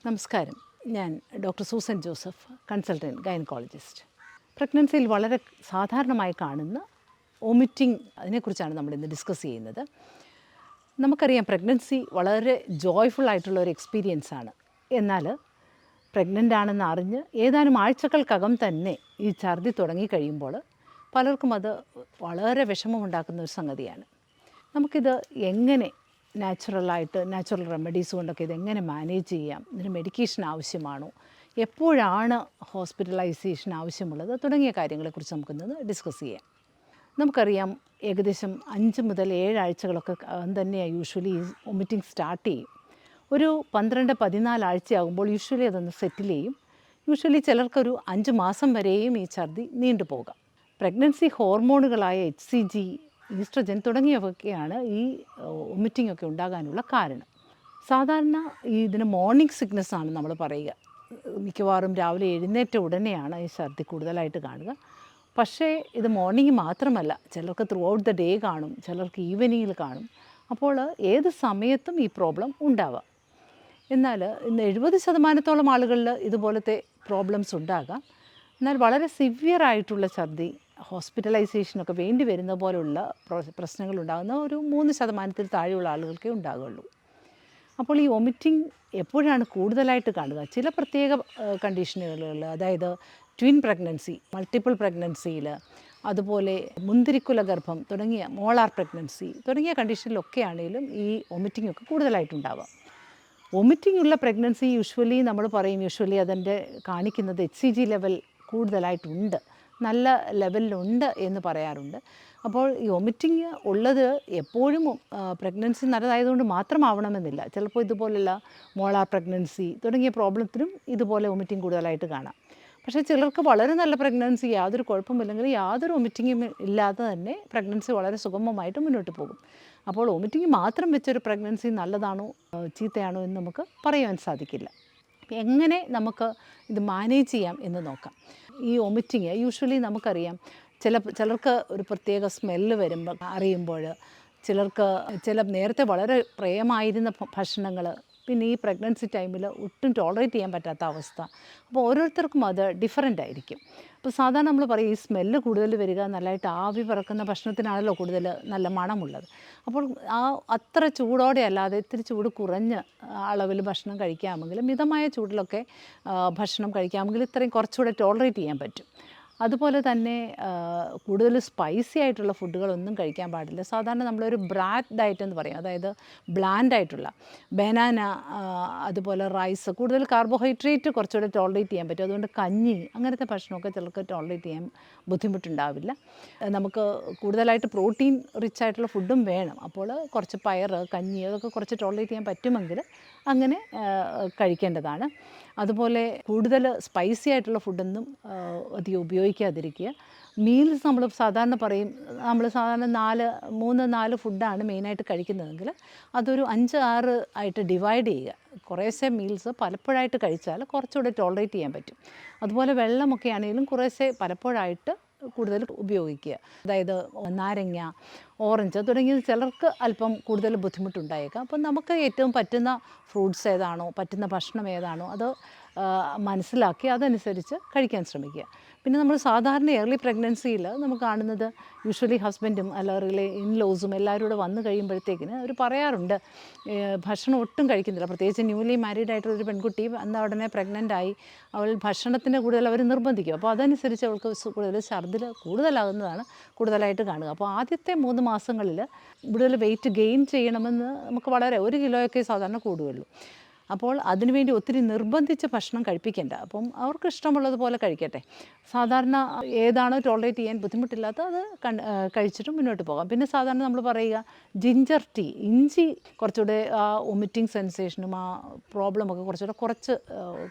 നമസ്കാരം. ഞാൻ doctor Susan Joseph, consultant gynaecologist. പ്രഗ്നൻസിയിൽ വളരെ സാധാരണമായി കാണുന്ന വോമിറ്റിംഗ്, അതിനെക്കുറിച്ചാണ് നമ്മളിന്ന് ഡിസ്കസ് ചെയ്യുന്നത്. നമുക്കറിയാം, പ്രഗ്നൻസി വളരെ ജോയ്ഫുൾ ആയിട്ടുള്ള ഒരു എക്സ്പീരിയൻസാണ്. എന്നാൽ പ്രഗ്നൻ്റ് ആണെന്ന് അറിഞ്ഞ് ഏതാനും ആഴ്ചകൾക്കകം തന്നെ ഈ ഛർദി തുടങ്ങിക്കഴിയുമ്പോൾ പലർക്കും അത് വളരെ വിഷമമുണ്ടാക്കുന്ന ഒരു സംഗതിയാണ്. നമുക്കിത് എങ്ങനെ നാച്ചുറൽ റെമഡീസ് കൊണ്ടൊക്കെ ഇതെങ്ങനെ മാനേജ് ചെയ്യാം, ഇതിന് മെഡിക്കേഷൻ ആവശ്യമാണോ, എപ്പോഴാണ് ഹോസ്പിറ്റലൈസേഷൻ ആവശ്യമുള്ളത് തുടങ്ങിയ കാര്യങ്ങളെക്കുറിച്ച് നമുക്കിന്ന് ഡിസ്കസ് ചെയ്യാം. നമുക്കറിയാം, ഏകദേശം 5 മുതൽ 7 ആഴ്ചകളൊക്കെ തന്നെയാണ് യൂഷ്വലി ഈ വൊമിറ്റിംഗ് സ്റ്റാർട്ട് ചെയ്യും. ഒരു 12-14 ആഴ്ചയാകുമ്പോൾ യൂഷ്വലി അതൊന്ന് സെറ്റിൽ ചെയ്യും. യൂഷ്വലി ചിലർക്കൊരു 5 മാസം വരെയും ഈ ഛർദി നീണ്ടുപോകാം. പ്രഗ്നൻസി ഹോർമോണുകളായ HCG, ഈസ്ട്രജൻ തുടങ്ങിയവയൊക്കെയാണ് ഈ വൊമിറ്റിംഗ് ഒക്കെ ഉണ്ടാകാനുള്ള കാരണം. സാധാരണ ഇതിന് മോർണിംഗ് സിക്നസ് ആണ് നമ്മൾ പറയുക. മിക്കവാറും രാവിലെ എഴുന്നേറ്റ ഉടനെയാണ് ഈ ഛർദി കൂടുതലായിട്ട് കാണുക. പക്ഷേ ഇത് മോർണിംഗ് മാത്രമല്ല, ചിലർക്ക് ത്രൂ ഔട്ട് ദ ഡേ കാണും, ചിലർക്ക് ഈവനിങ്ങിൽ കാണും. അപ്പോൾ ഏത് സമയത്തും ഈ പ്രോബ്ലം ഉണ്ടാവാം. എന്നാൽ ഇന്ന് 70% ആളുകളിൽ ഇതുപോലത്തെ പ്രോബ്ലംസ് ഉണ്ടാകാം. എന്നാൽ വളരെ സിവിയറായിട്ടുള്ള ഛർദി, ഹോസ്പിറ്റലൈസേഷനൊക്കെ വേണ്ടി വരുന്ന പോലുള്ള പ്രശ്നങ്ങൾ ഉണ്ടാകുന്ന ഒരു 3% താഴെയുള്ള ആളുകൾക്കേ ഉണ്ടാകുള്ളൂ. അപ്പോൾ ഈ വൊമിറ്റിംഗ് എപ്പോഴാണ് കൂടുതലായിട്ട് കാണുക? ചില പ്രത്യേക കണ്ടീഷനുകളിൽ, അതായത് ട്വിൻ പ്രഗ്നൻസി, മൾട്ടിപ്പിൾ പ്രഗ്നൻസിയിൽ, അതുപോലെ മുന്തിരിക്കുല ഗർഭം തുടങ്ങിയ മോളാർ പ്രഗ്നൻസി തുടങ്ങിയ കണ്ടീഷനിലൊക്കെ ആണെങ്കിലും ഈ വൊമിറ്റിംഗ് ഒക്കെ കൂടുതലായിട്ടുണ്ടാവാം. വൊമിറ്റിംഗ് ഉള്ള പ്രഗ്നൻസി യൂഷ്വലി നമ്മൾ പറയും, അതിൻ്റെ കാണിക്കുന്നത് HCG ലെവൽ കൂടുതലായിട്ടുണ്ട്, നല്ല ലെവലിലുണ്ട് എന്ന് പറയാറുണ്ട്. അപ്പോൾ ഈ വൊമിറ്റിംഗ് ഉള്ളത് എപ്പോഴും പ്രഗ്നൻസി നല്ലതായതുകൊണ്ട് മാത്രമാവണമെന്നില്ല. ചിലപ്പോൾ ഇതുപോലുള്ള മോളാർ പ്രഗ്നൻസി തുടങ്ങിയ പ്രോബ്ലത്തിനും ഇതുപോലെ വൊമിറ്റിംഗ് കൂടുതലായിട്ട് കാണാം. പക്ഷേ ചിലർക്ക് വളരെ നല്ല പ്രഗ്നൻസി, യാതൊരു കുഴപ്പമില്ലെങ്കിൽ യാതൊരു വൊമിറ്റിങ്ങും ഇല്ലാതെ തന്നെ പ്രഗ്നൻസി വളരെ സുഗമമായിട്ട് മുന്നോട്ട് പോകും. അപ്പോൾ വൊമിറ്റിംഗ് മാത്രം വെച്ചൊരു പ്രഗ്നൻസി നല്ലതാണോ ചീത്തയാണോ എന്ന് നമുക്ക് പറയാൻ സാധിക്കില്ല. എങ്ങനെ നമുക്ക് ഇത് മാനേജ് ചെയ്യാം എന്ന് നോക്കാം. ഈ വൊമിറ്റിങ് യൂഷ്വലി നമുക്കറിയാം, ചിലർക്ക് ഒരു പ്രത്യേക സ്മെല്ല് വരുമ്പോൾ അറിയുമ്പോൾ, ചില നേരത്തെ വളരെ പ്രേമായിരുന്ന ഭക്ഷണങ്ങൾ പിന്നെ ഈ പ്രഗ്നൻസി ടൈമിൽ ഒട്ടും ടോളറേറ്റ് ചെയ്യാൻ പറ്റാത്ത അവസ്ഥ. അപ്പോൾ ഓരോരുത്തർക്കും അത് ഡിഫറൻ്റ് ആയിരിക്കും. അപ്പോൾ സാധാരണ നമ്മൾ പറയും, ഈ സ്മെല്ല് കൂടുതൽ വരിക, നല്ലതായിട്ട് ആവി പറക്കുന്ന ഭക്ഷണത്തിനാണല്ലോ കൂടുതൽ നല്ല മണമുള്ളത്. അപ്പോൾ അത്ര ചൂടോടെ അല്ലാതെ ഇത്തിരി ചൂട് കുറഞ്ഞ അളവിൽ ഭക്ഷണം കഴിക്കാമെങ്കിൽ, മിതമായ ചൂടിലൊക്കെ ഭക്ഷണം കഴിക്കാമെങ്കിൽ ഇത്രയും കുറച്ചുകൂടെ ടോളറേറ്റ് ചെയ്യാൻ പറ്റും. അതുപോലെ തന്നെ കൂടുതൽ സ്പൈസി ആയിട്ടുള്ള ഫുഡുകളൊന്നും കഴിക്കാൻ പാടില്ല. സാധാരണ നമ്മളൊരു ബ്രാറ്റ് ഡയറ്റ് എന്ന് പറയും, അതായത് ബ്ലാൻഡായിട്ടുള്ള ബനാന, അതുപോലെ റൈസ്, കൂടുതൽ കാർബോഹൈഡ്രേറ്റ് കുറച്ചുകൂടെ ടോളറേറ്റ് ചെയ്യാൻ പറ്റും. അതുകൊണ്ട് കഞ്ഞി, അങ്ങനത്തെ ഭക്ഷണമൊക്കെ ചിലർക്ക് ടോളറേറ്റ് ചെയ്യാൻ ബുദ്ധിമുട്ടുണ്ടാവില്ല. നമുക്ക് കൂടുതലായിട്ട് പ്രോട്ടീൻ റിച്ച് ആയിട്ടുള്ള ഫുഡും വേണം. അപ്പോൾ കുറച്ച് പയർ, കഞ്ഞി, അതൊക്കെ കുറച്ച് ടോളറേറ്റ് ചെയ്യാൻ പറ്റുമെങ്കിൽ അങ്ങനെ കഴിക്കേണ്ടതാണ്. അതുപോലെ കൂടുതൽ സ്പൈസി ആയിട്ടുള്ള ഫുഡൊന്നും അധികം ഉപയോഗിക്കാതിരിക്കുക. മീൽസ് നമ്മൾ സാധാരണ പറയും, നമ്മൾ സാധാരണ 3-4 ഫുഡാണ് മെയിനായിട്ട് കഴിക്കുന്നതെങ്കിൽ അതൊരു 5-6 ആയിട്ട് ഡിവൈഡ് ചെയ്യുക. കുറേശ്ശെ മീൽസ് പലപ്പോഴായിട്ട് കഴിച്ചാൽ കുറച്ചുകൂടെ ടോളറേറ്റ് ചെയ്യാൻ പറ്റും. അതുപോലെ വെള്ളമൊക്കെ ആണെങ്കിലും കുറേശ്ശെ പലപ്പോഴായിട്ട് കൂടുതൽ ഉപയോഗിക്കുക. അതായത് നാരങ്ങ, ഓറഞ്ച് തുടങ്ങിയത് ചിലർക്ക് അല്പം കൂടുതൽ ബുദ്ധിമുട്ടുണ്ടായേക്കാം. അപ്പം നമുക്ക് ഏറ്റവും പറ്റുന്ന ഫ്രൂട്ട്സ് ഏതാണോ, പറ്റുന്ന ഭക്ഷണം ഏതാണോ അത് മനസ്സിലാക്കി അതനുസരിച്ച് കഴിക്കാൻ ശ്രമിക്കുക. പിന്നെ നമ്മൾ സാധാരണ ഏർലി പ്രഗ്നൻസിയിൽ നമുക്ക് കാണുന്നത് യൂഷ്വലി ഹസ്ബൻഡും അല്ല ഇൻലോസും എല്ലാവരും കൂടെ വന്നു കഴിയുമ്പോഴത്തേക്കിന് അവർ പറയാറുണ്ട്, ഭക്ഷണം ഒട്ടും കഴിക്കുന്നില്ല. പ്രത്യേകിച്ച് ന്യൂലി മാരീഡ് ആയിട്ടുള്ളൊരു പെൺകുട്ടി വന്ന ഉടനെ പ്രഗ്നൻ്റായി, അവൾ ഭക്ഷണത്തിൻ്റെ കൂടുതൽ അവർ നിർബന്ധിക്കും. അപ്പോൾ അതനുസരിച്ച് അവൾക്ക് കൂടുതൽ ഛർദിൽ കൂടുതലാകുന്നതാണ് കൂടുതലായിട്ട് കാണുക. അപ്പോൾ ആദ്യത്തെ 3 മാസങ്ങളിൽ കൂടുതൽ വെയിറ്റ് ഗെയിൻ ചെയ്യണമെന്ന് നമുക്ക് 1 കിലോയൊക്കെ സാധാരണ കൂടുകയുള്ളൂ. അപ്പോൾ അതിനുവേണ്ടി ഒത്തിരി നിർബന്ധിച്ച് ഭക്ഷണം കഴിപ്പിക്കേണ്ട. അപ്പം അവർക്ക് ഇഷ്ടമുള്ളതുപോലെ കഴിക്കട്ടെ. സാധാരണ ഏതാണോ ടോളറേറ്റ് ചെയ്യാൻ ബുദ്ധിമുട്ടില്ലാത്ത അത് കഴിച്ചിട്ട് മുന്നോട്ട് പോകാം. പിന്നെ സാധാരണ നമ്മൾ പറയുക, ജിഞ്ചർ ടീ, ഇഞ്ചി കുറച്ചുകൂടെ ആ വൊമിറ്റിംഗ് സെൻസേഷനും ആ പ്രോബ്ലമൊക്കെ കുറച്ചുകൂടെ കുറച്ച്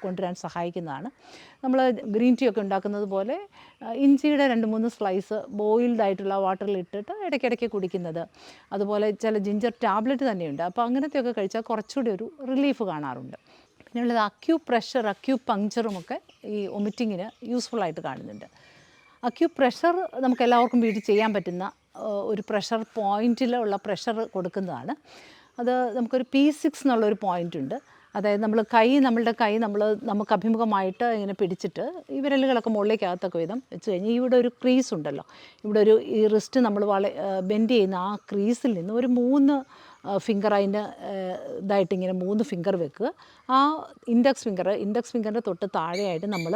കൊണ്ടുവരാൻ സഹായിക്കുന്നതാണ്. നമ്മൾ ഗ്രീൻ ടീ ഒക്കെ ഉണ്ടാക്കുന്നത് പോലെ ഇഞ്ചിയുടെ 2-3 സ്ലൈസ് ബോയിൽഡ് ആയിട്ടുള്ള വാട്ടറിൽ ഇട്ടിട്ട് ഇടയ്ക്കിടയ്ക്ക് കുടിക്കുന്നത്. അതുപോലെ ചില ജിഞ്ചർ ടാബ്ലറ്റ് തന്നെയുണ്ട്. അപ്പോൾ അങ്ങനത്തെയൊക്കെ കഴിച്ചാൽ കുറച്ചുകൂടി ഒരു റിലീഫ് കാണാറുണ്ട്. പിന്നെയുള്ളത് അക്യൂപ്രഷർ, അക്യൂപങ്ക്ചറുമൊക്കെ ഈ വൊമിറ്റിങ്ങിന് യൂസ്ഫുള്ളായിട്ട് കാണുന്നുണ്ട്. അക്യൂപ്രഷർ നമുക്ക് എല്ലാവർക്കും വീട്ടിൽ ചെയ്യാൻ പറ്റുന്ന ഒരു പ്രഷർ പോയിൻറ്റിലുള്ള പ്രഷർ കൊടുക്കുന്നതാണ്. അത് നമുക്കൊരു P6 എന്നുള്ളൊരു പോയിൻ്റ് ഉണ്ട്. അതായത് നമ്മളുടെ കൈ നമുക്ക് അഭിമുഖമായിട്ട് ഇങ്ങനെ പിടിച്ചിട്ട് ഈ വിരലുകളൊക്കെ മുകളിലേക്കകത്തൊക്കെ വിധം വെച്ച് കഴിഞ്ഞാൽ ഇവിടെ ഒരു ക്രീസ് ഉണ്ടല്ലോ, ഇവിടെ ഈ റിസ്റ്റ് നമ്മൾ ബെൻഡ് ചെയ്യുന്ന ആ ക്രീസിൽ നിന്ന് ഒരു 3 ഫിംഗർ അതിൻ്റെ ഇതായിട്ട് ഇങ്ങനെ 3 ഫിംഗർ വെക്കുക. ആ ഇൻഡെക്സ് ഫിംഗറിൻ്റെ തൊട്ട് താഴെയായിട്ട് നമ്മൾ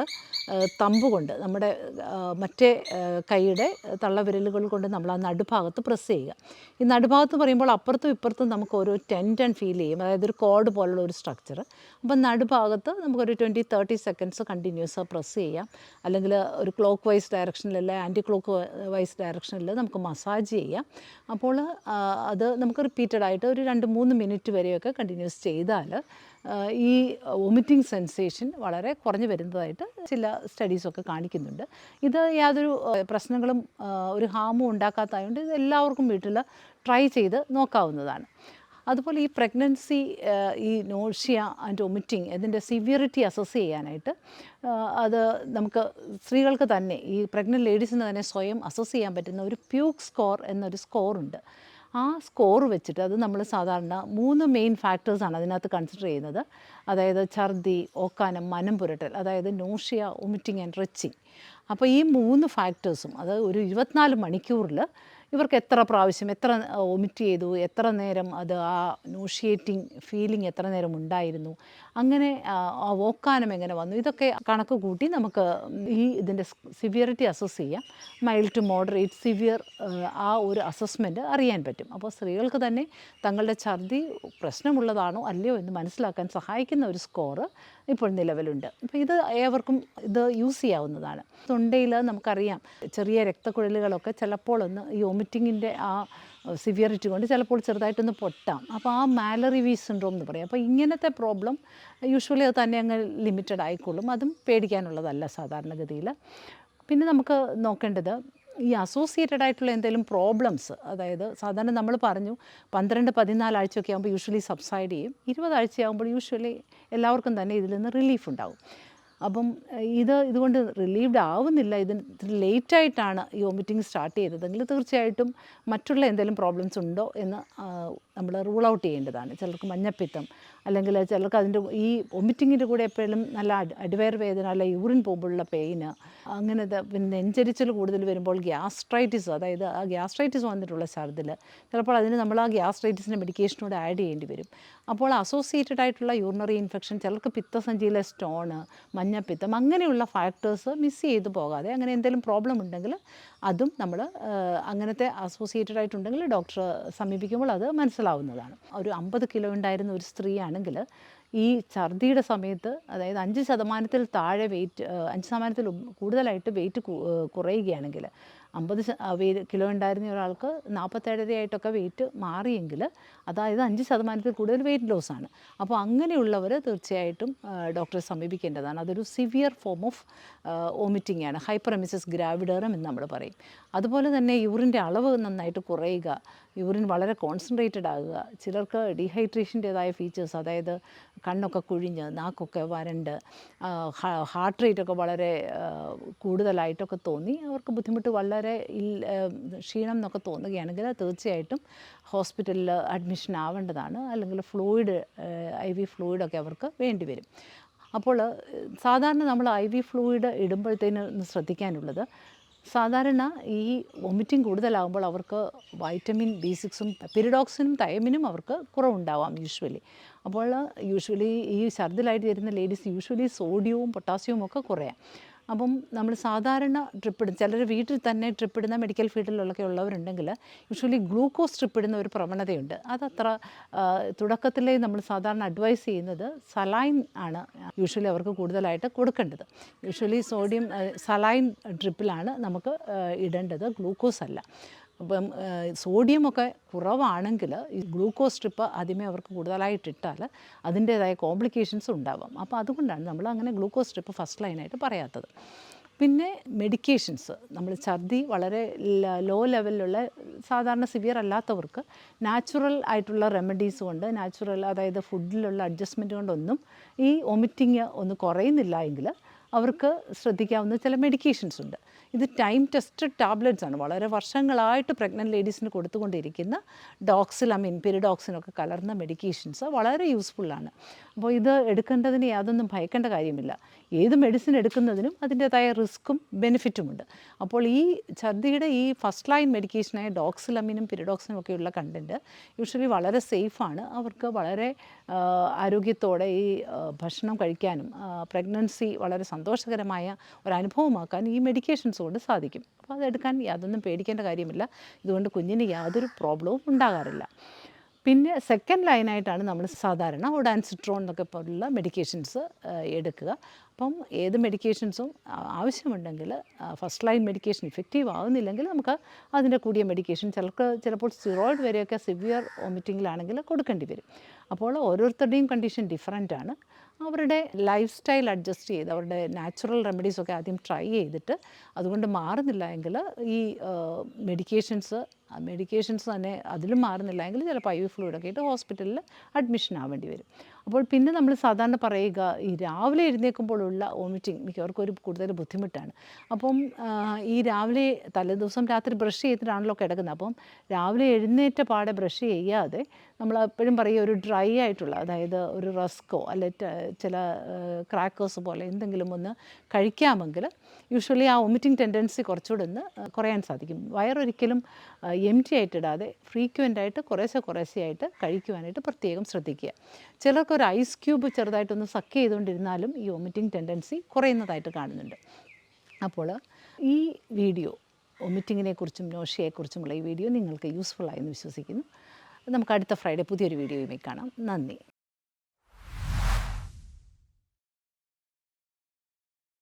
തമ്പ് കൊണ്ട് നമ്മുടെ മറ്റേ കൈയുടെ തള്ളവിരലുകൾ കൊണ്ട് നമ്മൾ ആ നടുഭാഗത്ത് പ്രസ് ചെയ്യുക. ഈ നടുഭാഗത്ത് പറയുമ്പോൾ അപ്പുറത്തും ഇപ്പുറത്തും നമുക്ക് ഓരോ ടെൻഡൻ ഫീൽ ചെയ്യും, അതായത് ഒരു കോഡ് പോലുള്ള ഒരു സ്ട്രക്ചർ. അപ്പം നടുഭാഗത്ത് നമുക്കൊരു 20-30 സെക്കൻഡ്സ് കണ്ടിന്യൂസ് പ്രസ് ചെയ്യാം. അല്ലെങ്കിൽ ഒരു ക്ലോക്ക് വൈസ് ഡയറക്ഷനിലല്ല ആൻറ്റി ക്ലോക്ക് വൈസ് ഡയറക്ഷനിൽ നമുക്ക് മസാജ് ചെയ്യാം. അപ്പോൾ അത് നമുക്ക് റിപ്പീറ്റഡ് ആയിട്ട് ഒരു 2-3 മിനിറ്റ് വരെയൊക്കെ കണ്ടിന്യൂസ് ചെയ്താൽ ഈ വൊമിറ്റിംഗ് സെൻസേഷൻ വളരെ കുറഞ്ഞു വരുന്നതായിട്ട് ചില സ്റ്റഡീസൊക്കെ കാണിക്കുന്നുണ്ട്. ഇത് യാതൊരു പ്രശ്നങ്ങളും ഒരു ഹാമും ഉണ്ടാക്കാത്തതുകൊണ്ട് ഇത് എല്ലാവർക്കും വീട്ടിൽ ട്രൈ ചെയ്ത് നോക്കാവുന്നതാണ്. അതുപോലെ ഈ പ്രഗ്നൻസി, ഈ നോഷ്യ ആൻഡ് വൊമിറ്റിംഗ് ഇതിൻ്റെ സിവിയറിറ്റി അസസ് ചെയ്യാനായിട്ട് അത് നമുക്ക് സ്ത്രീകൾക്ക് തന്നെ, ഈ പ്രഗ്നൻറ്റ് ലേഡീസിന് തന്നെ സ്വയം അസസ് ചെയ്യാൻ പറ്റുന്ന ഒരു പ്യൂക്ക് സ്കോർ എന്നൊരു സ്കോറുണ്ട്. ആ സ്കോർ വെച്ചിട്ട് അത് നമ്മൾ സാധാരണ 3 മെയിൻ ഫാക്ടേഴ്സാണ് അതിനകത്ത് കൺസിഡർ ചെയ്യുന്നത്. അതായത് ഛർദി, ഓക്കാനം, മനം പുരട്ടൽ, അതായത് നോഷ്യ, വൊമിറ്റിംഗ് ആൻഡ് റെച്ചിങ്. അപ്പോൾ ഈ 3 ഫാക്ടേഴ്സും അത് ഒരു 24 മണിക്കൂറിൽ ഇവർക്ക് എത്ര പ്രാവശ്യം വൊമിറ്റ് ചെയ്തു, എത്ര നേരം അത് ആ നോഷിയേറ്റിംഗ് ഫീലിംഗ് എത്ര നേരം ഉണ്ടായിരുന്നു, അങ്ങനെ ആ ഓക്കാനം എങ്ങനെ വന്നു, ഇതൊക്കെ കണക്ക് കൂട്ടി നമുക്ക് ഇതിൻ്റെ സിവിയറിറ്റി അസസ് ചെയ്യാം. മൈൽഡ് ടു മോഡറേറ്റ്, സിവിയർ ആ ഒരു അസസ്മെൻറ്റ് അറിയാൻ പറ്റും. അപ്പോൾ സ്ത്രീകൾക്ക് തന്നെ തങ്ങളുടെ ഛർദി പ്രശ്നമുള്ളതാണോ അല്ലയോ എന്ന് മനസ്സിലാക്കാൻ സഹായിക്കുന്ന ഒരു സ്കോറ് ഇപ്പോൾ നിലവിലുണ്ട്. അപ്പോൾ ഇത് ഏവർക്കും ഇത് യൂസ് ചെയ്യാവുന്നതാണ്. തൊണ്ടയിൽ നമുക്കറിയാം ചെറിയ രക്തക്കുഴലുകളൊക്കെ ചിലപ്പോൾ ഈ വൊമിറ്റിങ്ങിൻ്റെ ആ സിവിയറിറ്റി കൊണ്ട് ചിലപ്പോൾ ചെറുതായിട്ടൊന്ന് പൊട്ടാം. അപ്പോൾ ആ മാലറി വീ സിൻഡ്രോം എന്ന് പറയും. അപ്പോൾ ഇങ്ങനത്തെ പ്രോബ്ലം യൂഷ്വലി അത് തന്നെ അങ്ങ് ലിമിറ്റഡ് ആയിക്കൊള്ളും. അതും പേടിക്കാനുള്ളതല്ല സാധാരണഗതിയിൽ. പിന്നെ നമുക്ക് നോക്കേണ്ടത് ഈ അസോസിയേറ്റഡ് ആയിട്ടുള്ള എന്തെങ്കിലും പ്രോബ്ലംസ്, അതായത് സാധാരണ നമ്മൾ പറഞ്ഞു 12-14 ആഴ്ചയൊക്കെ ആകുമ്പോൾ യൂഷ്വലി സബ്സൈഡ് ചെയ്യും. 20 ആഴ്ചയാകുമ്പോൾ യൂഷ്വലി എല്ലാവർക്കും തന്നെ ഇതിൽ നിന്ന് റിലീഫ് ഉണ്ടാവും. അപ്പം ഇതുകൊണ്ട് റിലീവ്ഡ് ആവുന്നില്ല, ഇതിന് ലേറ്റായിട്ടാണ് ഈ വൊമിറ്റിംഗ് സ്റ്റാർട്ട് ചെയ്തതെങ്കിൽ തീർച്ചയായിട്ടും മറ്റുള്ള എന്തെങ്കിലും പ്രോബ്ലംസ് ഉണ്ടോ എന്ന് നമ്മൾ റൂൾ ഔട്ട് ചെയ്യേണ്ടതാണ്. ചിലർക്ക് മഞ്ഞപ്പിത്തം, അല്ലെങ്കിൽ ചിലർക്ക് ഈ വൊമിറ്റിങ്ങിൻ്റെ കൂടെ എപ്പോഴും നല്ല അടിവയർ വേദന, അല്ല യൂറിൻ പോകുമ്പോഴുള്ള പെയിന്, അങ്ങനത്തെ പിന്നെ നെഞ്ചരിച്ചൽ കൂടുതൽ വരുമ്പോൾ ഗ്യാസ്ട്രൈറ്റിസ്, അതായത് ആ ഗ്യാസ്ട്രൈറ്റിസ് വന്നിട്ടുള്ള ഛർദിൽ ചിലപ്പോൾ അതിന് നമ്മൾ ആ ഗ്യാസ്ട്രൈറ്റിസിൻ്റെ മെഡിക്കേഷനോട് ആഡ് ചെയ്യേണ്ടി വരും. അപ്പോൾ അസോസിയേറ്റഡ് ആയിട്ടുള്ള യൂറിനറി ഇൻഫെക്ഷൻ, ചിലർക്ക് പിത്തസഞ്ചിയിലെ സ്റ്റോണ്, മഞ്ഞപ്പിത്തം, അങ്ങനെയുള്ള ഫാക്ടേഴ്സ് മിസ് ചെയ്ത് പോകാതെ അങ്ങനെ എന്തെങ്കിലും പ്രോബ്ലം ഉണ്ടെങ്കിൽ അതും നമ്മൾ അങ്ങനത്തെ അസോസിയേറ്റഡ് ആയിട്ടുണ്ടെങ്കിൽ ഡോക്ടറെ സമീപിക്കുമ്പോൾ അത് മനസ്സിലാവുന്നതാണ്. ഒരു 50 കിലോ ഉണ്ടായിരുന്ന ഒരു സ്ത്രീയാണെങ്കിൽ ഈ ഛർദിയുടെ സമയത്ത്, അതായത് 5% താഴെ വെയിറ്റ്, 5% കൂടുതലായിട്ട് വെയിറ്റ് കുറയുകയാണെങ്കിൽ, 50 കിലോ ഉണ്ടായിരുന്ന ഒരാൾക്ക് 47.5 ആയിട്ടൊക്കെ വെയിറ്റ് മാറിയെങ്കിൽ, അതായത് 5% കൂടുതൽ വെയിറ്റ് ലോസാണ്. അപ്പോൾ അങ്ങനെയുള്ളവർ തീർച്ചയായിട്ടും ഡോക്ടറെ സമീപിക്കേണ്ടതാണ്. അതൊരു സിവിയർ ഫോം ഓഫ് വോമിറ്റിംഗ് ആണ്, ഹൈപ്പറെമിസിസ് ഗ്രാവിഡേറം എന്ന് നമ്മൾ പറയും. അതുപോലെ തന്നെ യൂറിൻ്റെ അളവ് നന്നായിട്ട് കുറയുക, യൂറിൻ വളരെ കോൺസെൻട്രേറ്റഡ് ആകുക, ചിലർക്ക് ഡീഹൈഡ്രേഷൻ്റേതായ ഫീച്ചേഴ്സ്, അതായത് കണ്ണൊക്കെ കുഴിഞ്ഞ്, നാക്കൊക്കെ വരണ്ട്, ഹാർട്ട് റേറ്റൊക്കെ വളരെ കൂടുതലായിട്ടൊക്കെ തോന്നി അവർക്ക് ബുദ്ധിമുട്ട്, വളരെ ക്ഷീണം എന്നൊക്കെ തോന്നുകയാണെങ്കിൽ തീർച്ചയായിട്ടും ഹോസ്പിറ്റലിൽ അഡ്മിഷൻ ആവേണ്ടതാണ്. അല്ലെങ്കിൽ IV ഫ്ലൂയിഡൊക്കെ അവർക്ക് വേണ്ടി വരും. അപ്പോൾ സാധാരണ നമ്മൾ IV ഫ്ലൂയിഡ് ഇടുമ്പോഴത്തേന് ശ്രദ്ധിക്കാനുള്ളത്, സാധാരണ ഈ വൊമിറ്റിംഗ് കൂടുതലാകുമ്പോൾ അവർക്ക് വൈറ്റമിൻ B6ഉം പിരിഡോക്സിനും തൈമിനും അവർക്ക് കുറവുണ്ടാവാം യൂഷ്വലി. അപ്പോൾ യൂഷ്വലി ഈ ഛർദിലായിട്ട് വരുന്ന ലേഡീസ് യൂഷ്വലി സോഡിയവും പൊട്ടാസ്യവും ഒക്കെ കുറയാം. അപ്പം നമ്മൾ സാധാരണ ട്രിപ്പിടും, ചിലർ വീട്ടിൽ തന്നെ ട്രിപ്പിടുന്ന മെഡിക്കൽ ഫീൽഡിലൊക്കെ ഉള്ളവരുണ്ടെങ്കിൽ യൂഷ്വലി ഗ്ലൂക്കോസ് ട്രിപ്പിടുന്ന ഒരു പ്രവണതയുണ്ട്. അതത്ര തുടക്കത്തിലേ നമ്മൾ സാധാരണ അഡ്വൈസ് ചെയ്യുന്നത് സലൈൻ ആണ് യൂഷ്വലി അവർക്ക് കൂടുതലായിട്ട് കൊടുക്കേണ്ടത്. യൂഷ്വലി സലൈൻ ട്രിപ്പിലാണ് നമുക്ക് ഇടേണ്ടത്, ഗ്ലൂക്കോസ് അല്ല. അപ്പം സോഡിയമൊക്കെ കുറവാണെങ്കിൽ ഈ ഗ്ലൂക്കോസ് ട്രിപ്പ് ആദ്യമേ അവർക്ക് കൂടുതലായിട്ടിട്ടാൽ അതിൻ്റേതായ കോംപ്ലിക്കേഷൻസ് ഉണ്ടാവാം. അപ്പോൾ അതുകൊണ്ടാണ് നമ്മൾ അങ്ങനെ ഗ്ലൂക്കോസ് ട്രിപ്പ് ഫസ്റ്റ് ലൈനായിട്ട് പറയാത്തത്. പിന്നെ മെഡിക്കേഷൻസ്, നമ്മൾ ഛർദി വളരെ ലോ ലെവലിലുള്ള സാധാരണ സിവിയർ അല്ലാത്തവർക്ക് നാച്ചുറൽ ആയിട്ടുള്ള റെമഡീസ് കൊണ്ട്, അതായത് ഫുഡിലുള്ള അഡ്ജസ്റ്റ്മെൻറ്റ് കൊണ്ടൊന്നും ഈ വൊമിറ്റിങ് ഒന്ന് കുറയുന്നില്ല എങ്കിൽ അവർക്ക് ശ്രദ്ധിക്കാവുന്ന ചില മെഡിക്കേഷൻസ് ഉണ്ട്. ഇത് ടൈം ടെസ്റ്റഡ് ടാബ്ലറ്റ്സ് ആണ്. വളരെ വർഷങ്ങളായിട്ട് പ്രഗ്നൻറ്റ് ലേഡീസിന് കൊടുത്തുകൊണ്ടിരിക്കുന്ന ഡോക്സിലമിൻ, പിരിഡോക്സിനൊക്കെ കലർന്ന മെഡിക്കേഷൻസ് വളരെ യൂസ്ഫുള്ളാണ്. അപ്പോൾ ഇത് എടുക്കേണ്ടതിന് യാതൊന്നും ഭയക്കേണ്ട കാര്യമില്ല. ഏത് മെഡിസിൻ എടുക്കുന്നതിനും അതിൻ്റേതായ റിസ്ക്കും ബെനിഫിറ്റുമുണ്ട്. അപ്പോൾ ഈ ഛർദിയുടെ ഈ ഫസ്റ്റ് ലൈൻ മെഡിക്കേഷനായ ഡോക്സിലമിനും പിരിഡോക്സിനും ഒക്കെയുള്ള കണ്ടൻറ്റ് യൂഷ്വലി വളരെ സേഫാണ്. അവർക്ക് വളരെ ആരോഗ്യത്തോടെ ഈ ഭക്ഷണം കഴിക്കാനും പ്രഗ്നൻസി വളരെ സന്തോഷകരമായ ഒരനുഭവമാക്കാൻ ഈ മെഡിക്കേഷൻസ് കൊണ്ട് സാധിക്കും. അപ്പോൾ അതെടുക്കാൻ യാതൊന്നും പേടിക്കേണ്ട കാര്യമില്ല. ഇതുകൊണ്ട് കുഞ്ഞിന് യാതൊരു പ്രോബ്ലവും ഉണ്ടാകാറില്ല. പിന്നെ സെക്കൻഡ് ലൈനായിട്ടാണ് നമ്മൾ സാധാരണ ഒഡാൻസിട്രോൺ എന്നൊക്കെ പോലുള്ള മെഡിക്കേഷൻസ് എടുക്കുക. അപ്പം ഏത് മെഡിക്കേഷൻസും ആവശ്യമുണ്ടെങ്കിൽ ഫസ്റ്റ് ലൈൻ മെഡിക്കേഷൻ ഇഫക്റ്റീവ് ആകുന്നില്ലെങ്കിൽ നമുക്ക് അതിൻ്റെ കൂടിയ മെഡിക്കേഷൻ ചിലപ്പോൾ സ്റ്റിറോയിഡ് വരെയൊക്കെ സിവിയർ വോമിറ്റിങ്ങിലാണെങ്കിൽ കൊടുക്കേണ്ടി വരും. അപ്പോൾ ഓരോരുത്തരുടെയും കണ്ടീഷൻ ഡിഫറൻ്റ് ആണ്. അവരുടെ ലൈഫ് സ്റ്റൈൽ അഡ്ജസ്റ്റ് ചെയ്ത് അവരുടെ നാച്ചുറൽ റെമഡീസൊക്കെ ആദ്യം ട്രൈ ചെയ്തിട്ട് അതുകൊണ്ട് മാറുന്നില്ല എങ്കിൽ ഈ മെഡിക്കേഷൻസ് തന്നെ അതിലും മാറുന്നില്ല എങ്കിൽ ചിലപ്പോൾ IV ഫ്ലൂയിഡൊക്കെ ആയിട്ട് ഹോസ്പിറ്റലിൽ അഡ്മിഷൻ ആവേണ്ടി വരും. അപ്പോൾ പിന്നെ നമ്മൾ സാധാരണ പറയുക ഈ രാവിലെ എഴുന്നേൽക്കുമ്പോഴുള്ള വോമിറ്റിംഗ് മിക്കവർക്കും കൂടുതൽ ബുദ്ധിമുട്ടാണ്. അപ്പം ഈ രാവിലെ തലേദിവസം രാത്രി ബ്രഷ് ചെയ്തിട്ടാണല്ലോ കിടക്കുന്നത്. അപ്പം രാവിലെ എഴുന്നേറ്റ പാടെ ബ്രഷ് ചെയ്യാതെ നമ്മൾ എപ്പോഴും പറയുക ഒരു ഡ്രൈ ആയിട്ടുള്ള, അതായത് ഒരു റസ്കോ അല്ലെ ചില ക്രാക്കേഴ്സ് പോലെ എന്തെങ്കിലും ഒന്ന് കഴിക്കാമെങ്കിൽ യൂഷ്വലി ആ വോമിറ്റിംഗ് ടെൻഡൻസി കുറച്ചുകൂടെ ഒന്ന് കുറയാൻ സാധിക്കും. വയറൊരിക്കലും എംറ്റി ആയിട്ടിടാതെ ഫ്രീക്വൻ്റായിട്ട് കുറേശ്ശെയായിട്ട് കഴിക്കുവാനായിട്ട് പ്രത്യേകം ശ്രദ്ധിക്കുക. ചിലർക്കൊരു ഐസ് ക്യൂബ് ചെറുതായിട്ടൊന്ന് സക്ക് ചെയ്തുകൊണ്ടിരുന്നാലും ഈ വോമിറ്റിംഗ് ടെൻഡൻസി കുറയുന്നതായിട്ട് കാണുന്നുണ്ട്. അപ്പോൾ ഈ വീഡിയോ വോമിറ്റിങ്ങിനെ കുറിച്ചും നോഷ്യയെക്കുറിച്ചുമുള്ള ഈ വീഡിയോ നിങ്ങൾക്ക് യൂസ്ഫുൾ ആയെന്ന് വിശ്വസിക്കുന്നു. നമുക്ക് അടുത്ത ഫ്രൈഡേ പുതിയൊരു വീഡിയോയുമായി കാണാം. നന്ദി.